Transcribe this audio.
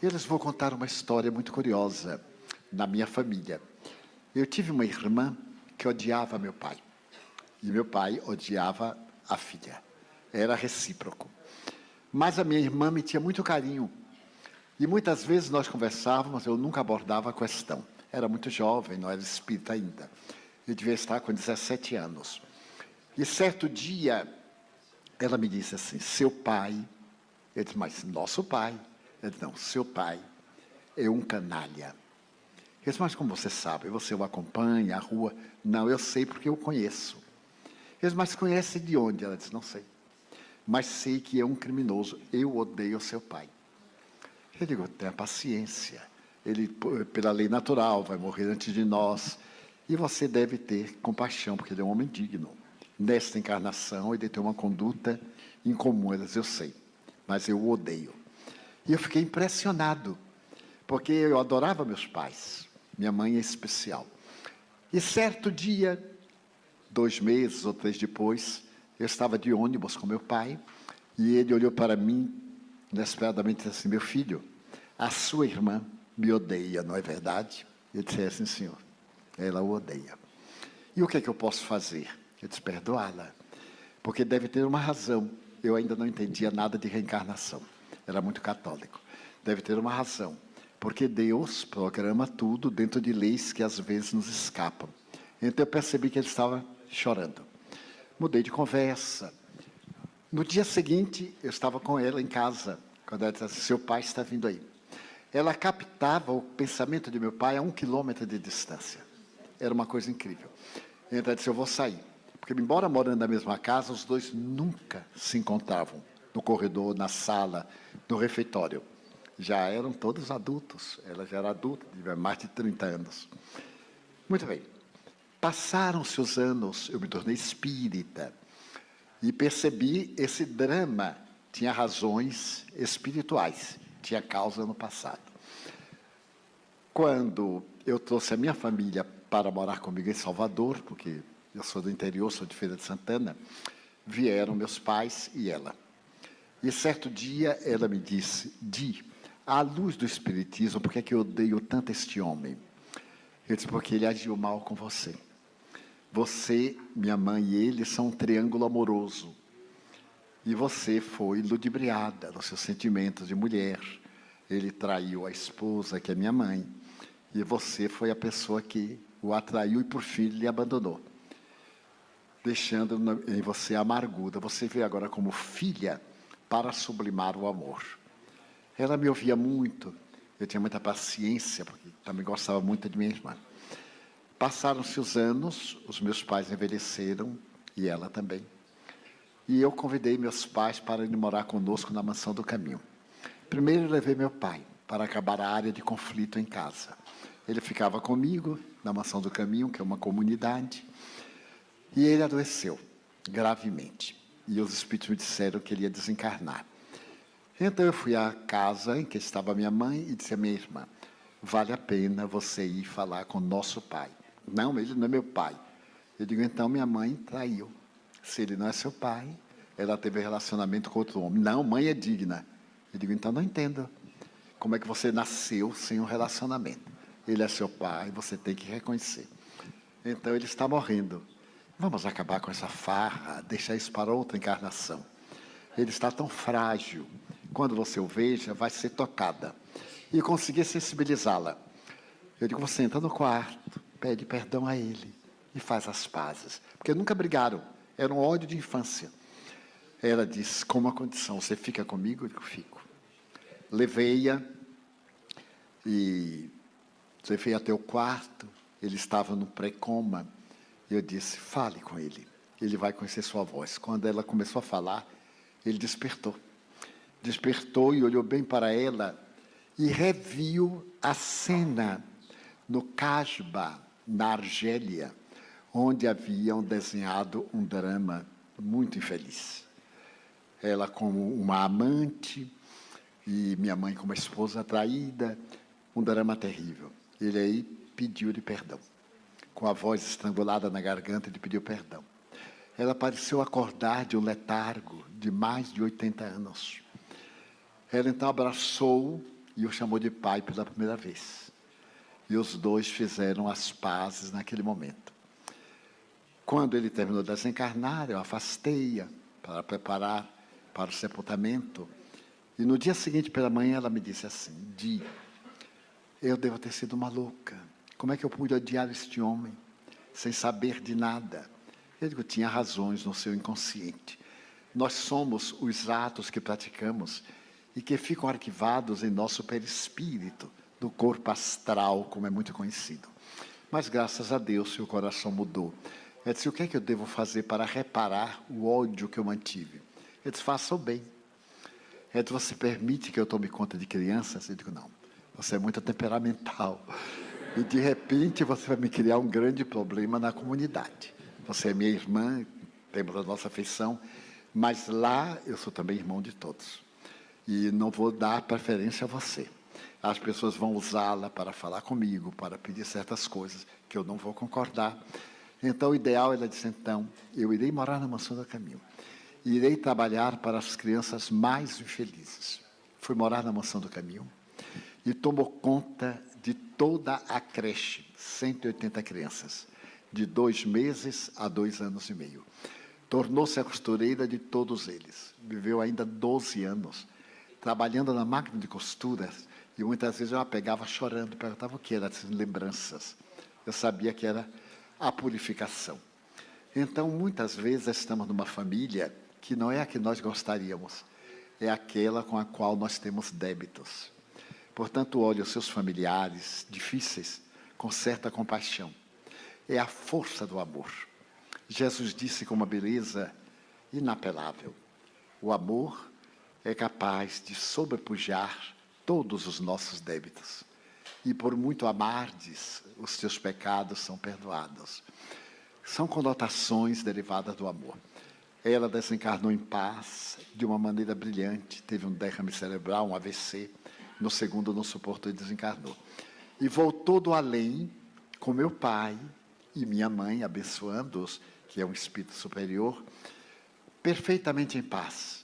Eles vão contar uma história muito curiosa na minha família. Eu tive uma irmã que odiava meu pai. E meu pai odiava a filha. Era recíproco. Mas a minha irmã me tinha muito carinho. E muitas vezes nós conversávamos, eu nunca abordava a questão. Era muito jovem, não era espírita ainda. Eu devia estar com 17 anos. E certo dia, ela me disse assim, seu pai... Eu disse, mas nosso pai? Ele disse, não, seu pai é um canalha. Eu disse, mas como você sabe? Você o acompanha, a rua? Não, eu sei porque eu conheço. Eu disse, mas conhece de onde? Ela disse, não sei. Mas sei que é um criminoso. Eu odeio seu pai. Eu digo, tenha paciência. Ele, pela lei natural, vai morrer antes de nós. E você deve ter compaixão, porque ele é um homem digno. Nesta encarnação, ele tem uma conduta incomum. Ela diz, eu sei, mas eu o odeio. E eu fiquei impressionado, porque eu adorava meus pais. Minha mãe é especial. E certo dia, 2 meses ou 3 depois, eu estava de ônibus com meu pai, e ele olhou para mim, inesperadamente, e disse assim, meu filho, a sua irmã me odeia, não é verdade? Eu disse, assim, senhor, ela o odeia. E o que é que eu posso fazer? Eu disse, perdoá-la, porque deve ter uma razão. Eu ainda não entendia nada de reencarnação, era muito católico. Deve ter uma razão, porque Deus programa tudo dentro de leis que às vezes nos escapam. Então eu percebi que ele estava chorando. Mudei de conversa. No dia seguinte, eu estava com ela em casa, quando ela disse assim, seu pai está vindo aí. Ela captava o pensamento de meu pai a 1 quilômetro de distância. Era uma coisa incrível. Então ela disse, eu vou sair. Porque, embora morando na mesma casa, os dois nunca se encontravam. No corredor, na sala, no refeitório. Já eram todos adultos. Ela já era adulta, tinha mais de 30 anos. Muito bem. Passaram-se os anos, eu me tornei espírita. E percebi esse drama tinha razões espirituais, tinha causa no passado. Quando eu trouxe a minha família para morar comigo em Salvador, porque eu sou do interior, sou de Feira de Santana, vieram meus pais e ela. E certo dia ela me disse, Di, à luz do espiritismo, por que é que eu odeio tanto este homem? Eu disse, porque ele agiu mal com você. Você, minha mãe e ele são um triângulo amoroso. E você foi ludibriada nos seus sentimentos de mulher. Ele traiu a esposa, que é minha mãe. E você foi a pessoa que o atraiu e, por fim, lhe abandonou. Deixando em você a amargura. Você veio agora como filha para sublimar o amor. Ela me ouvia muito. Eu tinha muita paciência, porque também gostava muito de minha irmã. Passaram-se os anos, os meus pais envelheceram, e ela também. E eu convidei meus pais para ir morar conosco na Mansão do Caminho. Primeiro eu levei meu pai, para acabar a área de conflito em casa. Ele ficava comigo, na Mansão do Caminho, que é uma comunidade, e ele adoeceu, gravemente. E os espíritos me disseram que ele ia desencarnar. Então eu fui à casa em que estava minha mãe e disse à minha irmã, vale a pena você ir falar com nosso pai. Não, ele não é meu pai. Eu digo, então minha mãe traiu. Se ele não é seu pai, ela teve relacionamento com outro homem. Não, mãe é digna. Eu digo, então não entendo. Como é que você nasceu sem um relacionamento? Ele é seu pai, você tem que reconhecer. Então ele está morrendo. Vamos acabar com essa farra, deixar isso para outra encarnação. Ele está tão frágil. Quando você o veja, vai ser tocada. E eu consegui sensibilizá-la. Eu digo, você entra no quarto, pede perdão a ele e faz as pazes. Porque nunca brigaram, era um ódio de infância. Ela disse, com uma condição, você fica comigo? Eu digo, fico. Levei-a e levei até o quarto, ele estava no pré-coma. Eu disse, fale com ele, ele vai conhecer sua voz. Quando ela começou a falar, ele despertou. Despertou e olhou bem para ela e reviu a cena no Casbah, na Argélia, onde haviam desenhado um drama muito infeliz. Ela como uma amante e minha mãe como uma esposa traída, um drama terrível. Ele aí pediu-lhe perdão. Com a voz estrangulada na garganta, ele pediu perdão. Ela pareceu acordar de um letargo de mais de 80 anos. Ela então abraçou e o chamou de pai pela primeira vez. E os dois fizeram as pazes naquele momento. Quando ele terminou de desencarnar, eu afastei-a para preparar para o sepultamento. E no dia seguinte, pela manhã, ela me disse assim: Di, eu devo ter sido uma louca. Como é que eu pude odiar este homem, sem saber de nada? Eu digo, tinha razões no seu inconsciente. Nós somos os atos que praticamos e que ficam arquivados em nosso perispírito, do corpo astral, como é muito conhecido. Mas, graças a Deus, seu coração mudou. Eu disse, o que é que eu devo fazer para reparar o ódio que eu mantive? Ele disse, faça o bem. Ele disse, você permite que eu tome conta de crianças? Eu digo, não, você é muito temperamental. E, de repente, você vai me criar um grande problema na comunidade. Você é minha irmã, temos a nossa afeição, mas lá eu sou também irmão de todos. E não vou dar preferência a você. As pessoas vão usá-la para falar comigo, para pedir certas coisas que eu não vou concordar. Então, o ideal, ela disse, então, eu irei morar na Mansão do Caminho. Irei trabalhar para as crianças mais infelizes. Fui morar na Mansão do Caminho e tomou conta de toda a creche, 180 crianças, de 2 meses a 2 anos e meio. Tornou-se a costureira de todos eles. Viveu ainda 12 anos, trabalhando na máquina de costuras. E muitas vezes eu a pegava chorando, perguntava o que era essas lembranças. Eu sabia que era a purificação. Então, muitas vezes estamos numa família que não é a que nós gostaríamos, é aquela com a qual nós temos débitos. Portanto, olhe os seus familiares difíceis com certa compaixão. É a força do amor. Jesus disse com uma beleza inapelável, o amor é capaz de sobrepujar todos os nossos débitos. E por muito amardes, os teus pecados são perdoados. São conotações derivadas do amor. Ela desencarnou em paz, de uma maneira brilhante, teve um derrame cerebral, um AVC, no segundo não suportou e desencarnou. E voltou do além, com meu pai e minha mãe, abençoando-os, que é um espírito superior, perfeitamente em paz.